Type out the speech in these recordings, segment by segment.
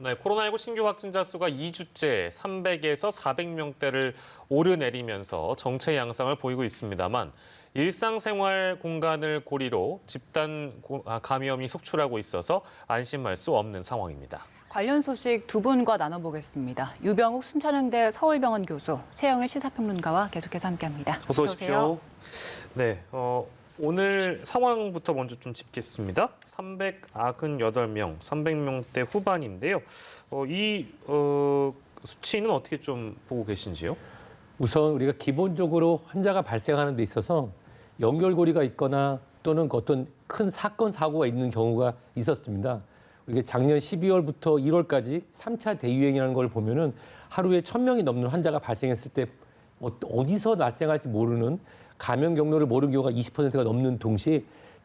네, 코로나19 신규 확진자 수가 2주째 300에서 400명대를 오르내리면서 정체 양상을 보이고 있습니다만 일상생활 공간을 고리로 집단 감염이 속출하고 있어서 안심할 수 없는 상황입니다. 관련 소식 두 분과 나눠보겠습니다. 유병욱 순천향대 서울병원 교수, 최영일 시사평론가와 계속해서 함께합니다. 어서 오십시오. 네, 오늘 상황부터 먼저 좀 짚겠습니다. 398명, 300명대 후반인데요. 이 수치는 어떻게 좀 보고 계신지요? 우선 우리가 기본적으로 환자가 발생하는 데 있어서 연결고리가 있거나 또는 어떤 큰 사건, 사고가 있는 경우가 있었습니다. 우리가 작년 12월부터 1월까지 3차 대유행이라는 걸 보면은 하루에 1,000명이 넘는 환자가 발생했을 때 어디서 발생할지 모르는 감염 경로를 모르는 경우가 20%가 넘는 동시에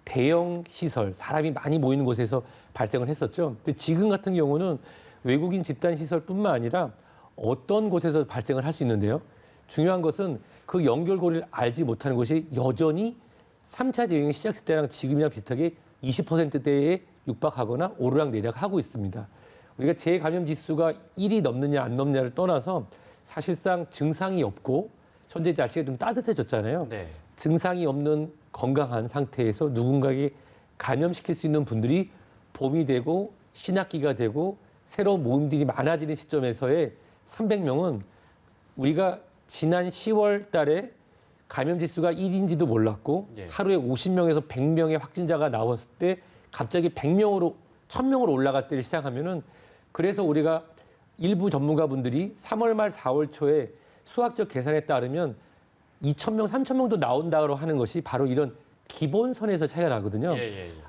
대형 시설, 사람이 많이 모이는 곳에서 발생을 했었죠. 근데 지금 같은 경우는 외국인 집단 시설뿐만 아니라 어떤 곳에서 발생을 할 수 있는데요. 중요한 것은 그 연결고리를 알지 못하는 것이 여전히 3차 대유행이 시작했을 때랑 지금이랑 비슷하게 20%대에 육박하거나 오르락내리락 하고 있습니다. 우리가 재감염 지수가 1이 넘느냐 안 넘느냐를 떠나서 사실상 증상이 없고 현재 날씨가 좀 따뜻해졌잖아요. 네. 증상이 없는 건강한 상태에서 누군가에게 감염시킬 수 있는 분들이 봄이 되고 신학기가 되고 새로운 모임들이 많아지는 시점에서의 300명은 우리가 지난 10월 달에 감염 지수가 1인지도 몰랐고 하루에 50명에서 100명의 확진자가 나왔을 때 갑자기 100명으로 1000명으로 올라갈 때를 시작하면은 그래서 우리가 일부 전문가분들이 3월 말 4월 초에 수학적 계산에 따르면 2,000명, 3,000명도 나온다고 하는 것이 바로 이런 기본선에서 차이가 나거든요.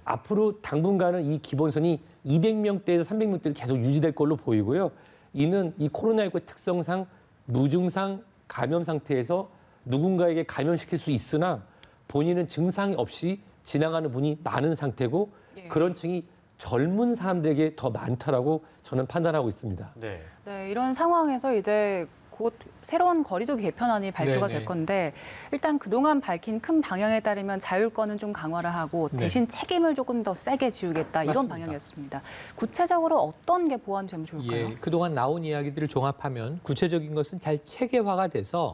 앞으로 당분간은 이 기본선이 200명대에서 300명대로 계속 유지될 걸로 보이고요. 이는 이 코로나19의 특성상 무증상 감염 상태에서 누군가에게 감염시킬 수 있으나 본인은 증상이 없이 지나가는 분이 많은 상태고 그런 층이 젊은 사람들에게 더 많다라고 저는 판단하고 있습니다. 네, 이런 상황에서 이제 곧 새로운 거리두기 개편안이 발표가 될 건데 일단 그동안 밝힌 큰 방향에 따르면 자율권은 좀 강화를 하고 대신 책임을 조금 더 세게 지우겠다 이런 방향이었습니다. 구체적으로 어떤 게 보완되면 좋을까요? 그동안 나온 이야기들을 종합하면 구체적인 것은 잘 체계화가 돼서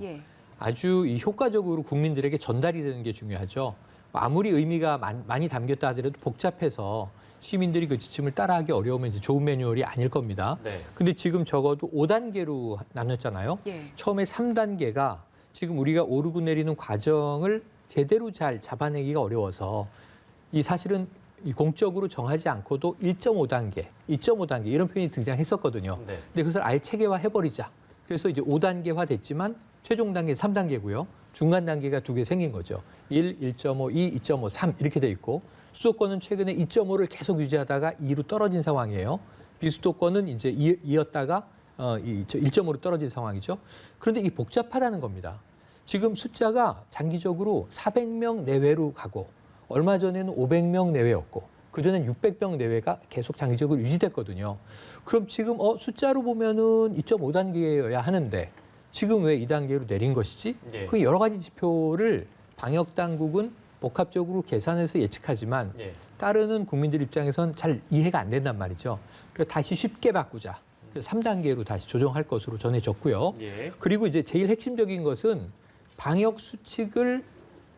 아주 효과적으로 국민들에게 전달이 되는 게 중요하죠. 아무리 의미가 많이 담겼다 하더라도 복잡해서 시민들이 그 지침을 따라하기 어려우면 이제 좋은 매뉴얼이 아닐 겁니다. 근데 지금 적어도 5단계로 나눴잖아요. 처음에 3단계가 지금 우리가 오르고 내리는 과정을 제대로 잘 잡아내기가 어려워서 이 사실은 공적으로 정하지 않고도 1.5단계, 2.5단계 이런 표현이 등장했었거든요. 근데 그것을 아예 체계화 해버리자. 그래서 이제 5단계화 됐지만 최종 단계 3단계고요. 중간 단계가 두 개 생긴 거죠. 1, 1.5, 2, 2.5, 3 이렇게 돼 있고 수도권은 최근에 2.5를 계속 유지하다가 2로 떨어진 상황이에요. 비수도권은 이제 이었다가 1.5로 떨어진 상황이죠. 그런데 이 복잡하다는 겁니다. 지금 숫자가 장기적으로 400명 내외로 가고 얼마 전에는 500명 내외였고 그전엔 600명 내외가 계속 장기적으로 유지됐거든요. 그럼 지금 숫자로 보면은 2.5단계여야 하는데 지금 왜 2단계로 내린 것이지? 그 여러 가지 지표를 방역 당국은 복합적으로 계산해서 예측하지만 따르는 국민들 입장에선 잘 이해가 안 된단 말이죠. 그래서 다시 쉽게 바꾸자. 그래서 3단계로 다시 조정할 것으로 전해졌고요. 그리고 이제 제일 핵심적인 것은 방역 수칙을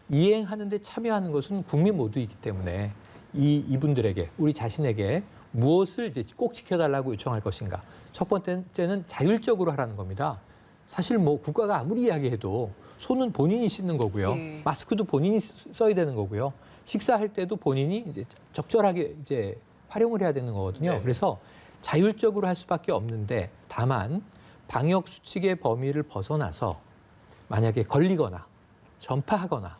이행하는 데 참여하는 것은 국민 모두이기 때문에 이분들에게 우리 자신에게 무엇을 이제 꼭 지켜달라고 요청할 것인가. 첫 번째는 자율적으로 하라는 겁니다. 사실 뭐 국가가 아무리 이야기해도 손은 본인이 씻는 거고요. 마스크도 본인이 써야 되는 거고요. 식사할 때도 본인이 이제 적절하게 이제 활용을 해야 되는 거거든요. 그래서 자율적으로 할 수밖에 없는데 다만 방역 수칙의 범위를 벗어나서 만약에 걸리거나 전파하거나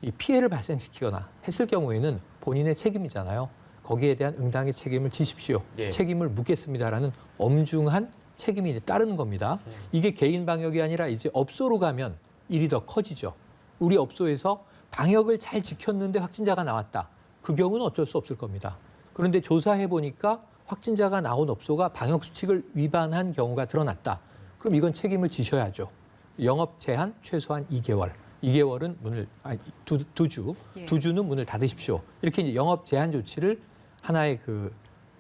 이 피해를 발생시키거나 했을 경우에는 본인의 책임이잖아요. 거기에 대한 응당의 책임을 지십시오. 책임을 묻겠습니다라는 엄중한 책임이 이제 따르는 겁니다. 이게 개인 방역이 아니라 이제 업소로 가면 일이 더 커지죠. 우리 업소에서 방역을 잘 지켰는데 확진자가 나왔다. 그 경우는 어쩔 수 없을 겁니다. 그런데 조사해 보니까 확진자가 나온 업소가 방역 수칙을 위반한 경우가 드러났다. 그럼 이건 책임을 지셔야죠. 영업 제한 최소한 2개월. 2개월은 문을 두 주는 문을 닫으십시오. 이렇게 이제 영업 제한 조치를 하나의 그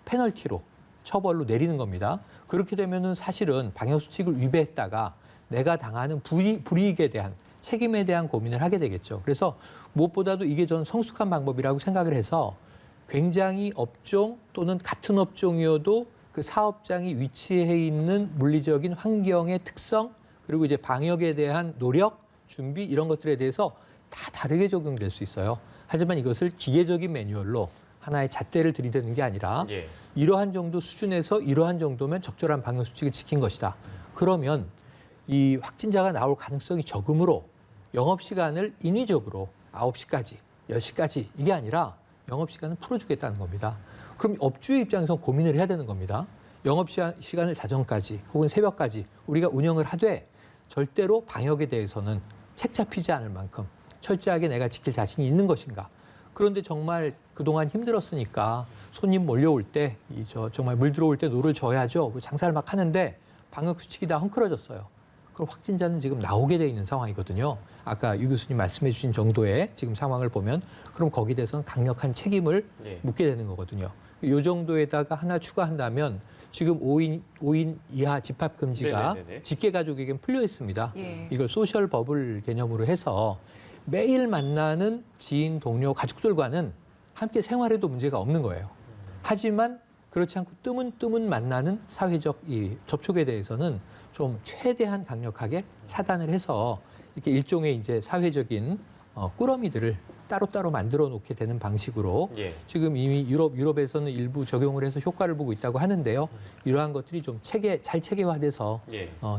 페널티로 처벌로 내리는 겁니다. 그렇게 되면은 사실은 방역수칙을 위배했다가 내가 당하는 불이익에 대한 책임에 대한 고민을 하게 되겠죠. 그래서 무엇보다도 이게 저는 성숙한 방법이라고 생각을 해서 굉장히 업종 또는 같은 업종이어도 그 사업장이 위치해 있는 물리적인 환경의 특성 그리고 이제 방역에 대한 노력, 준비 이런 것들에 대해서 다 다르게 적용될 수 있어요. 하지만 이것을 기계적인 매뉴얼로 하나의 잣대를 들이대는 게 아니라 예. 이러한 정도 수준에서 이러한 정도면 적절한 방역 수칙을 지킨 것이다. 그러면 이 확진자가 나올 가능성이 적으므로 영업시간을 인위적으로 9시까지, 10시까지 이게 아니라 영업시간을 풀어주겠다는 겁니다. 그럼 업주의 입장에서 고민을 해야 되는 겁니다. 영업시간을 자정까지 혹은 새벽까지 우리가 운영을 하되 절대로 방역에 대해서는 책 잡히지 않을 만큼 철저하게 내가 지킬 자신이 있는 것인가. 그런데 정말 그동안 힘들었으니까 손님 몰려올 때 정말 물 들어올 때 노를 져야죠. 장사를 막 하는데 방역 수칙이 다 헝클어졌어요. 그럼 확진자는 지금 나오게 돼 있는 상황이거든요. 아까 유 교수님 말씀해 주신 정도의 지금 상황을 보면 그럼 거기에 대해서는 강력한 책임을 묻게 되는 거거든요. 이 정도에다가 하나 추가한다면 지금 5인 이하 집합 금지가 직계 가족에겐 풀려 있습니다. 이걸 소셜 버블 개념으로 해서 매일 만나는 지인, 동료, 가족들과는 함께 생활해도 문제가 없는 거예요. 하지만 그렇지 않고 뜨문뜨문 만나는 사회적 이 접촉에 대해서는 좀 최대한 강력하게 차단을 해서 이렇게 일종의 이제 사회적인 꾸러미들을 따로따로 만들어 놓게 되는 방식으로 지금 이미 유럽에서는 일부 적용을 해서 효과를 보고 있다고 하는데요. 이러한 것들이 좀 잘 체계화돼서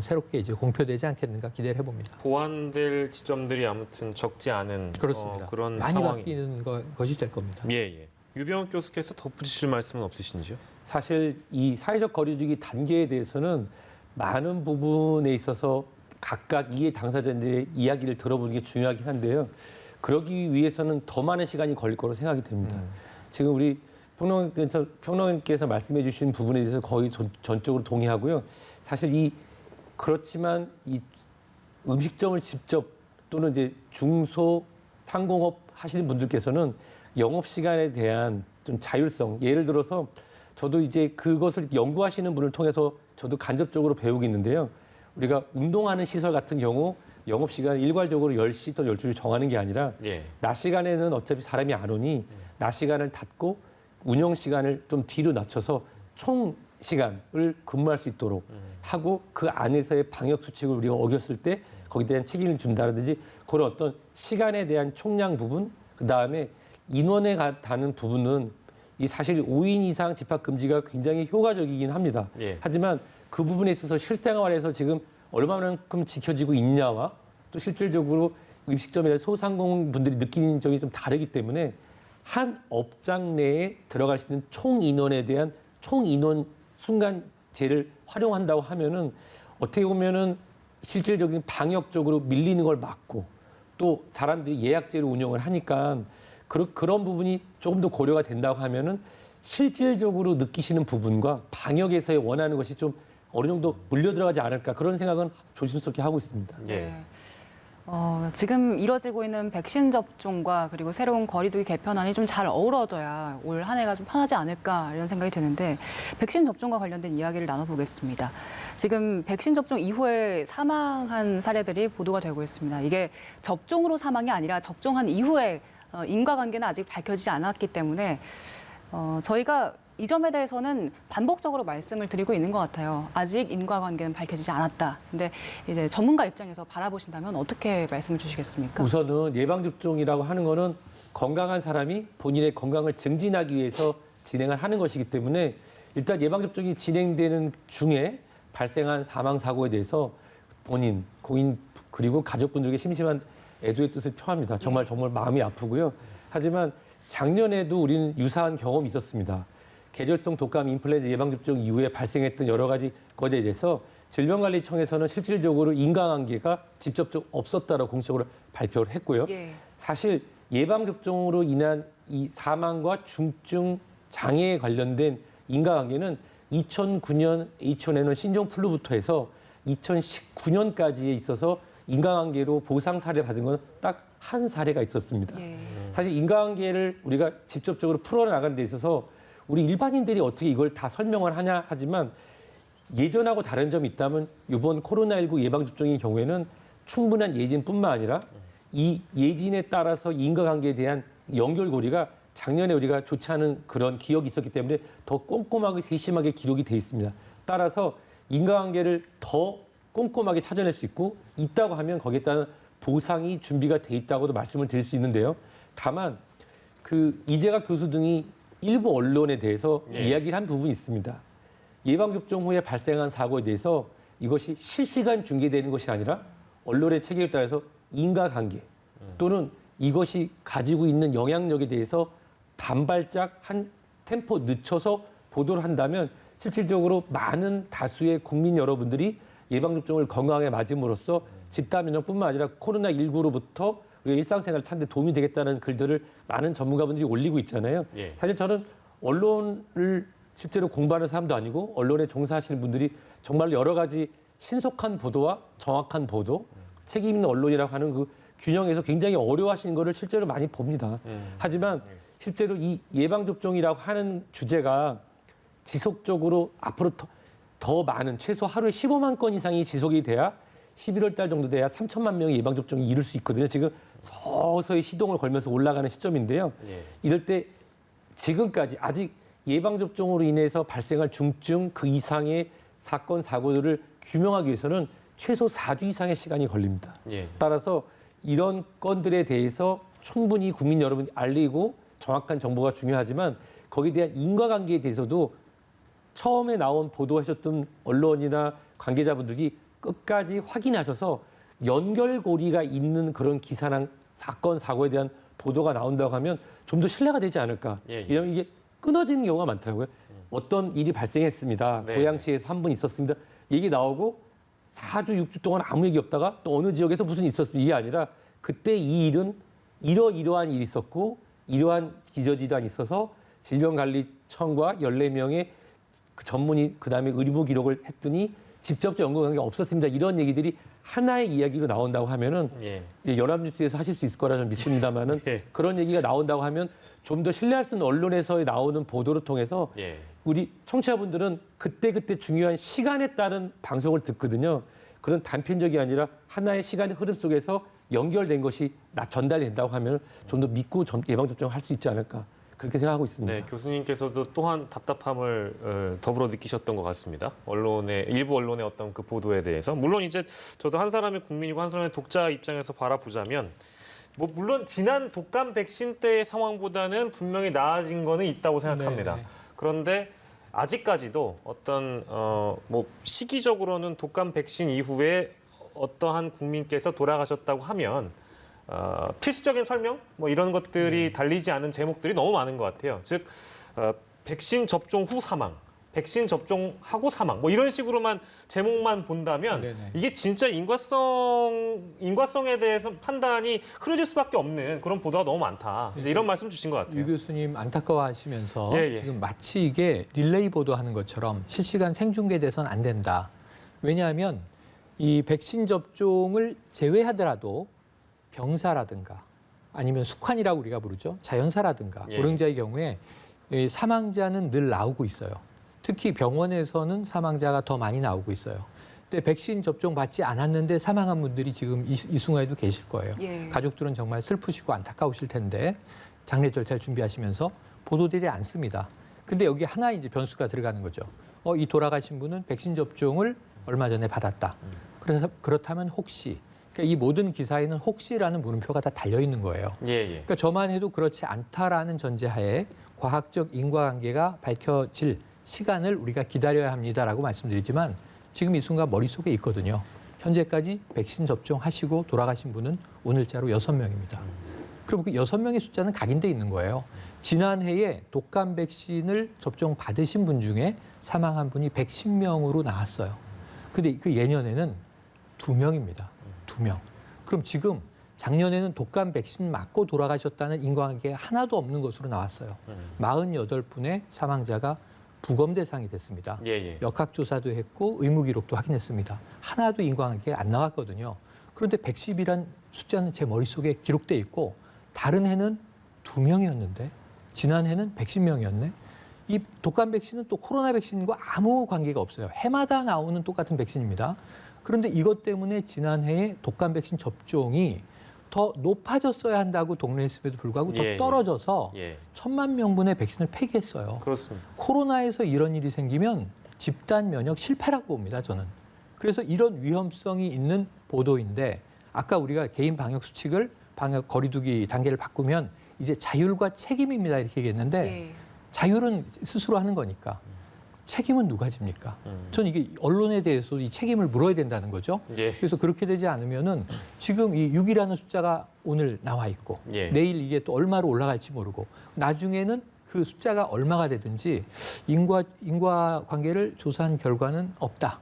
새롭게 이제 공표되지 않겠는가 기대를 해봅니다. 보완될 지점들이 아무튼 적지 않은 그렇습니다. 그런 많이 상황이 바뀌는 것이 될 겁니다. 예. 유병욱 교수께서 덧붙이실 말씀은 없으신지요? 사실 이 사회적 거리두기 단계에 대해서는 많은 부분에 있어서 각각 이해 당사자들의 이야기를 들어보는 게 중요하긴 한데요. 그러기 위해서는 더 많은 시간이 걸릴 거로 생각이 됩니다. 지금 우리 평론가께서 말씀해 주신 부분에 대해서 거의 전적으로 동의하고요. 사실 그렇지만 이 음식점을 직접 또는 이제 중소 상공업 하시는 분들께서는 영업 시간에 대한 좀 자율성, 예를 들어서 저도 이제 그것을 연구하시는 분을 통해서 저도 간접적으로 배우고 있는데요. 우리가 운동하는 시설 같은 경우 영업 시간을 일괄적으로 10시 또는 12시 정하는 게 아니라 낮 시간에는 어차피 사람이 안 오니 낮 시간을 닫고 운영 시간을 좀 뒤로 낮춰서 총 시간을 근무할 수 있도록 하고 그 안에서의 방역 수칙을 우리가 어겼을 때 거기에 대한 책임을 준다든지 그런 어떤 시간에 대한 총량 부분 그다음에 인원에 닿는 부분은 이 사실 5인 이상 집합 금지가 굉장히 효과적이긴 합니다. 하지만 그 부분에 있어서 실생활에서 지금 얼마만큼 지켜지고 있냐와 또 실질적으로 음식점이나 소상공 분들이 느끼는 점이 좀 다르기 때문에 한 업장 내에 들어갈 수 있는 총 인원에 대한 총 인원 순간제를 활용한다고 하면은 어떻게 보면은 실질적인 방역적으로 밀리는 걸 막고 또 사람들이 예약제로 운영을 하니까 그런 부분이 조금 더 고려가 된다고 하면은 실질적으로 느끼시는 부분과 방역에서의 원하는 것이 좀 어느 정도 물려 들어가지 않을까 그런 생각은 조심스럽게 하고 있습니다. 지금 이뤄지고 있는 백신 접종과 그리고 새로운 거리두기 개편안이 좀 잘 어우러져야 올 한 해가 좀 편하지 않을까 이런 생각이 드는데 백신 접종과 관련된 이야기를 나눠보겠습니다. 지금 백신 접종 이후에 사망한 사례들이 보도가 되고 있습니다. 이게 접종으로 사망이 아니라 접종한 이후에 인과관계는 아직 밝혀지지 않았기 때문에 저희가 이 점에 대해서는 반복적으로 말씀을 드리고 있는 것 같아요. 아직 인과관계는 밝혀지지 않았다. 근데 이제 전문가 입장에서 바라보신다면 어떻게 말씀을 주시겠습니까? 우선은 예방접종이라고 하는 거는 건강한 사람이 본인의 건강을 증진하기 위해서 진행을 하는 것이기 때문에 일단 예방접종이 진행되는 중에 발생한 사망사고에 대해서 본인, 고인 그리고 가족분들에게 심심한 애도의 뜻을 표합니다. 정말 마음이 아프고요. 하지만 작년에도 우리는 유사한 경험이 있었습니다. 계절성 독감 인플루엔자 예방접종 이후에 발생했던 여러 가지 것에 대해서 질병관리청에서는 실질적으로 인과관계가 직접적 없었다라고 공식적으로 발표를 했고요. 사실 예방접종으로 인한 이 사망과 중증 장애에 관련된 인과관계는 2009년 H1N1 신종플루부터 해서 2019년까지에 있어서 인과관계로 보상 사례 받은 건 딱 한 사례가 있었습니다. 사실 인과관계를 우리가 직접적으로 풀어나가는 데 있어서 우리 일반인들이 어떻게 이걸 다 설명을 하냐 하지만 예전하고 다른 점이 있다면 이번 코로나19 예방접종의 경우에는 충분한 예진뿐만 아니라 이 예진에 따라서 인과관계에 대한 연결고리가 작년에 우리가 좋지 않은 그런 기억이 있었기 때문에 더 꼼꼼하게 세심하게 기록이 돼 있습니다. 따라서 인과관계를 더 꼼꼼하게 찾아낼 수 있다고 하면 거기에 따른 보상이 준비가 돼 있다고도 말씀을 드릴 수 있는데요. 다만 그 이재갑 교수 등이 일부 언론에 대해서 이야기를 한 부분이 있습니다. 예방접종 후에 발생한 사고에 대해서 이것이 실시간 중계되는 것이 아니라 언론의 책임에 따라서 인과관계 또는 이것이 가지고 있는 영향력에 대해서 반발짝 한 템포 늦춰서 보도를 한다면 실질적으로 많은 다수의 국민 여러분들이 예방접종을 건강하게 맞음으로써 집단 면역뿐만 아니라 코로나19로부터 우리가 일상생활을 찾는 데 도움이 되겠다는 글들을 많은 전문가분들이 올리고 있잖아요. 사실 저는 언론을 실제로 공부하는 사람도 아니고 언론에 종사하시는 분들이 정말로 여러 가지 신속한 보도와 정확한 보도, 책임 있는 언론이라고 하는 그 균형에서 굉장히 어려워하시는 거를 실제로 많이 봅니다. 하지만 실제로 이 예방접종이라고 하는 주제가 지속적으로 앞으로 더 많은 최소 하루에 15만 건 이상이 지속이 돼야 11월 달 정도 돼야 3천만 명의 예방접종이 이룰 수 있거든요. 지금 서서히 시동을 걸면서 올라가는 시점인데요. 이럴 때 지금까지 아직 예방접종으로 인해서 발생할 중증 그 이상의 사건, 사고들을 규명하기 위해서는 최소 4주 이상의 시간이 걸립니다. 따라서 이런 건들에 대해서 충분히 국민 여러분이 알리고 정확한 정보가 중요하지만 거기에 대한 인과관계에 대해서도 처음에 나온 보도하셨던 언론이나 관계자분들이 끝까지 확인하셔서 연결고리가 있는 그런 기사나 사건, 사고에 대한 보도가 나온다고 하면 좀 더 신뢰가 되지 않을까. 왜냐하면 이게 끊어지는 경우가 많더라고요. 어떤 일이 발생했습니다. 고양시에서 한 분 있었습니다. 얘기 나오고 4주, 6주 동안 아무 얘기 없다가 또 어느 지역에서 무슨 일이 있었습니다. 이게 아니라 그때 이 일은 이러이러한 일이 있었고 이러한 기저질환이 있어서 질병관리청과 14명의 그 전문의 그다음에 의료 기록을 했더니 직접적 연관관계가 없었습니다. 이런 얘기들이 하나의 이야기로 나온다고 하면은 연합뉴스에서 하실 수 있을 거라 저는 믿습니다만은 그런 얘기가 나온다고 하면 좀 더 신뢰할 수 있는 언론에서 나오는 보도를 통해서 우리 청취자분들은 그때그때 중요한 시간에 따른 방송을 듣거든요. 그런 단편적이 아니라 하나의 시간의 흐름 속에서 연결된 것이 전달이 된다고 하면 좀 더 믿고 예방접종을 할 수 있지 않을까. 그렇게 생각하고 있습니다. 네, 교수님께서도 또한 답답함을 더불어 느끼셨던 것 같습니다. 일부 언론의 어떤 그 보도에 대해서. 물론 이제 저도 한 사람의 국민이고 한 사람의 독자 입장에서 바라보자면 물론 지난 독감 백신 때의 상황보다는 분명히 나아진 거는 있다고 생각합니다. 그런데 아직까지도 어떤 시기적으로는 독감 백신 이후에 어떠한 국민께서 돌아가셨다고 하면 필수적인 설명 이런 것들이 달리지 않은 제목들이 너무 많은 것 같아요. 즉 백신 접종 후 사망, 백신 접종하고 사망 이런 식으로만 제목만 본다면 이게 진짜 인과성에 대해서 판단이 흐려질 수밖에 없는 그런 보도가 너무 많다. 이제 이런 말씀 주신 것 같아요. 유 교수님 안타까워하시면서 지금 마치 이게 릴레이 보도하는 것처럼 실시간 생중계돼서는 안 된다. 왜냐하면 이 백신 접종을 제외하더라도 병사라든가 아니면 숙환이라고 우리가 부르죠. 자연사라든가 고령자의 경우에 사망자는 늘 나오고 있어요. 특히 병원에서는 사망자가 더 많이 나오고 있어요. 근데 백신 접종 받지 않았는데 사망한 분들이 지금 이 순간에도 계실 거예요. 가족들은 정말 슬프시고 안타까우실 텐데 장례 절차를 준비하시면서 보도되지 않습니다. 근데 여기 하나 이제 변수가 들어가는 거죠. 이 돌아가신 분은 백신 접종을 얼마 전에 받았다. 그렇다면 혹시 그러니까 이 모든 기사에는 혹시라는 물음표가 다 달려 있는 거예요. 그러니까 저만 해도 그렇지 않다라는 전제하에 과학적 인과관계가 밝혀질 시간을 우리가 기다려야 합니다라고 말씀드리지만 지금 이 순간 머릿속에 있거든요. 현재까지 백신 접종하시고 돌아가신 분은 오늘자로 6명입니다. 그럼 그 6명의 숫자는 각인돼 있는 거예요. 지난해에 독감 백신을 접종 받으신 분 중에 사망한 분이 110명으로 나왔어요. 근데 그 예년에는 2명입니다. 2명. 그럼 지금 작년에는 독감 백신 맞고 돌아가셨다는 인과관계가 하나도 없는 것으로 나왔어요. 48분의 사망자가 부검 대상이 됐습니다. 역학조사도 했고 의무기록도 확인했습니다. 하나도 인과관계가 안 나왔거든요. 그런데 110이란 숫자는 제 머릿속에 기록돼 있고 다른 해는 2명이었는데 지난해는 110명이었네. 이 독감 백신은 또 코로나 백신과 아무 관계가 없어요. 해마다 나오는 똑같은 백신입니다. 그런데 이것 때문에 지난해에 독감 백신 접종이 더 높아졌어야 한다고 독려했음에도 불구하고 더 예, 떨어져서 예. 1,000만 명분의 백신을 폐기했어요. 그렇습니다. 코로나에서 이런 일이 생기면 집단 면역 실패라고 봅니다, 저는. 그래서 이런 위험성이 있는 보도인데 아까 우리가 개인 방역 수칙을 방역 거리두기 단계를 바꾸면 이제 자율과 책임입니다 이렇게 얘기했는데 예. 자율은 스스로 하는 거니까 책임은 누가 집니까? 전 이게 언론에 대해서 이 책임을 물어야 된다는 거죠. 예. 그래서 그렇게 되지 않으면은 지금 이 6이라는 숫자가 오늘 나와 있고 예. 내일 이게 또 얼마로 올라갈지 모르고 나중에는 그 숫자가 얼마가 되든지 인과 관계를 조사한 결과는 없다.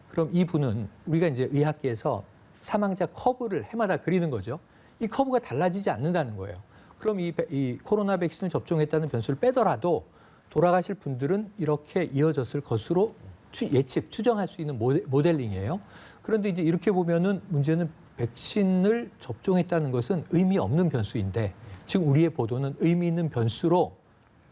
그럼 이 분은 우리가 이제 의학계에서 사망자 커브를 해마다 그리는 거죠. 이 커브가 달라지지 않는다는 거예요. 그럼 이 코로나 백신을 접종했다는 변수를 빼더라도 돌아가실 분들은 이렇게 이어졌을 것으로 추정할 수 있는 모델링이에요. 그런데 이제 이렇게 보면은 문제는 백신을 접종했다는 것은 의미 없는 변수인데 지금 우리의 보도는 의미 있는 변수로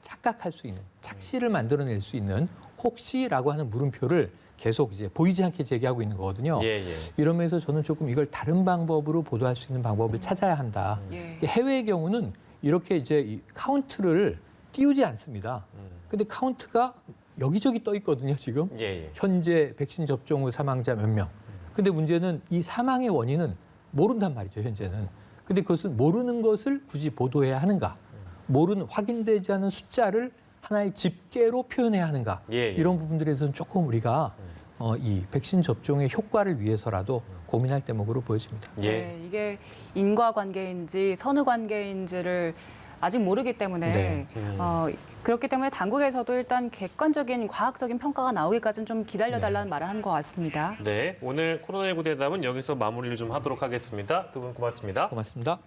착각할 수 있는 착시를 만들어낼 수 있는 혹시라고 하는 물음표를 계속 이제 보이지 않게 제기하고 있는 거거든요. 예, 예. 이러면서 저는 조금 이걸 다른 방법으로 보도할 수 있는 방법을 찾아야 한다. 예. 해외의 경우는 이렇게 이제 이 카운트를 띄우지 않습니다. 근데 카운트가 여기저기 떠 있거든요, 지금. 예, 예. 현재 백신 접종 후 사망자 몇 명. 근데 문제는 이 사망의 원인은 모른단 말이죠, 현재는. 근데 그것은 모르는 것을 굳이 보도해야 하는가? 모르는 확인되지 않은 숫자를 하나의 집계로 표현해야 하는가? 예, 예. 이런 부분들에 대해서는 조금 우리가 이 백신 접종의 효과를 위해서라도 고민할 대목으로 보여집니다. 예. 네, 이게 인과관계인지 선후관계인지를 아직 모르기 때문에 네. 그렇기 때문에 당국에서도 일단 객관적인 과학적인 평가가 나오기까지는 좀 기다려달라는 말을 한 것 같습니다. 네, 오늘 코로나19 대담은 여기서 마무리를 좀 하도록 하겠습니다. 두 분 고맙습니다. 고맙습니다.